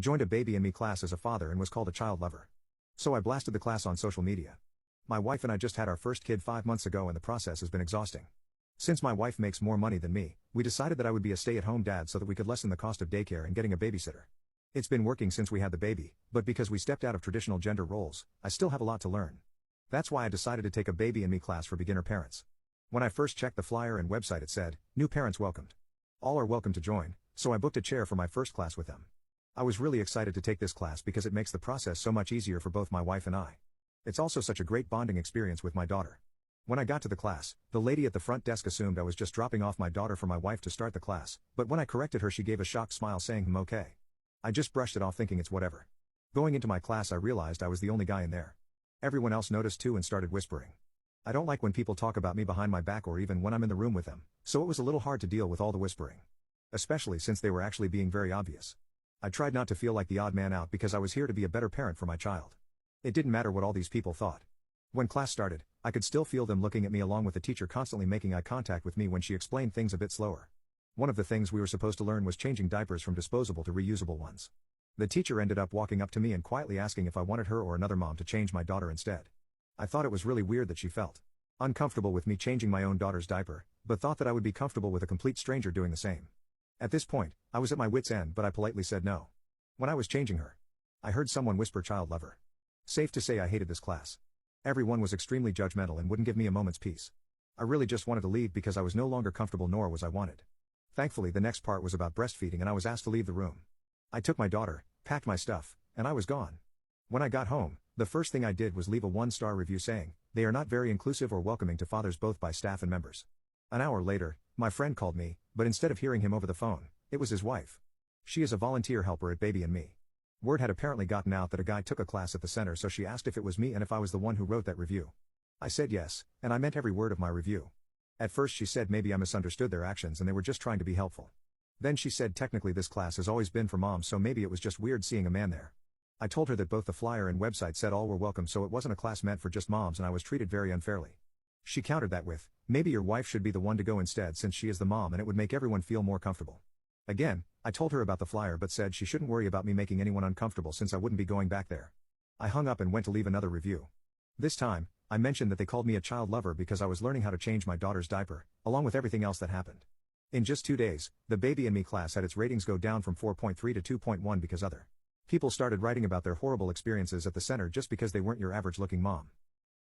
Joined a baby and me class as a father and was called a child lover. So I blasted the class on social media. My wife and I just had our first kid 5 months ago and the process has been exhausting. Since my wife makes more money than me, we decided that I would be a stay-at-home dad so that we could lessen the cost of daycare and getting a babysitter. It's been working since we had the baby, but because we stepped out of traditional gender roles, I still have a lot to learn. That's why I decided to take a baby and me class for beginner parents. When I first checked the flyer and website, it said, "New parents welcomed. All are welcome to join," so I booked a chair for my first class with them. I was really excited to take this class because it makes the process so much easier for both my wife and I. It's also such a great bonding experience with my daughter. When I got to the class, the lady at the front desk assumed I was just dropping off my daughter for my wife to start the class, but when I corrected her she gave a shocked smile saying, okay. I just brushed it off thinking it's whatever. Going into my class I realized I was the only guy in there. Everyone else noticed too and started whispering. I don't like when people talk about me behind my back or even when I'm in the room with them, so it was a little hard to deal with all the whispering. Especially since they were actually being very obvious. I tried not to feel like the odd man out because I was here to be a better parent for my child. It didn't matter what all these people thought. When class started, I could still feel them looking at me along with the teacher constantly making eye contact with me when she explained things a bit slower. One of the things we were supposed to learn was changing diapers from disposable to reusable ones. The teacher ended up walking up to me and quietly asking if I wanted her or another mom to change my daughter instead. I thought it was really weird that she felt uncomfortable with me changing my own daughter's diaper, but thought that I would be comfortable with a complete stranger doing the same. At this point, I was at my wit's end but I politely said no. When I was changing her, I heard someone whisper child lover. Safe to say I hated this class. Everyone was extremely judgmental and wouldn't give me a moment's peace. I really just wanted to leave because I was no longer comfortable nor was I wanted. Thankfully the next part was about breastfeeding and I was asked to leave the room. I took my daughter, packed my stuff, and I was gone. When I got home, the first thing I did was leave a 1-star review saying, "They are not very inclusive or welcoming to fathers both by staff and members." An hour later, my friend called me, but instead of hearing him over the phone, it was his wife. She is a volunteer helper at Baby and Me. Word had apparently gotten out that a guy took a class at the center, so she asked if it was me and if I was the one who wrote that review. I said yes, and I meant every word of my review. At first she said maybe I misunderstood their actions and they were just trying to be helpful. Then she said technically this class has always been for moms, so maybe it was just weird seeing a man there. I told her that both the flyer and website said all were welcome, so it wasn't a class meant for just moms and I was treated very unfairly. She countered that with, maybe your wife should be the one to go instead since she is the mom and it would make everyone feel more comfortable. Again, I told her about the flyer but said she shouldn't worry about me making anyone uncomfortable since I wouldn't be going back there. I hung up and went to leave another review. This time, I mentioned that they called me a child lover because I was learning how to change my daughter's diaper, along with everything else that happened. In just 2 days, the Baby and Me class had its ratings go down from 4.3 to 2.1 because other people started writing about their horrible experiences at the center just because they weren't your average looking mom.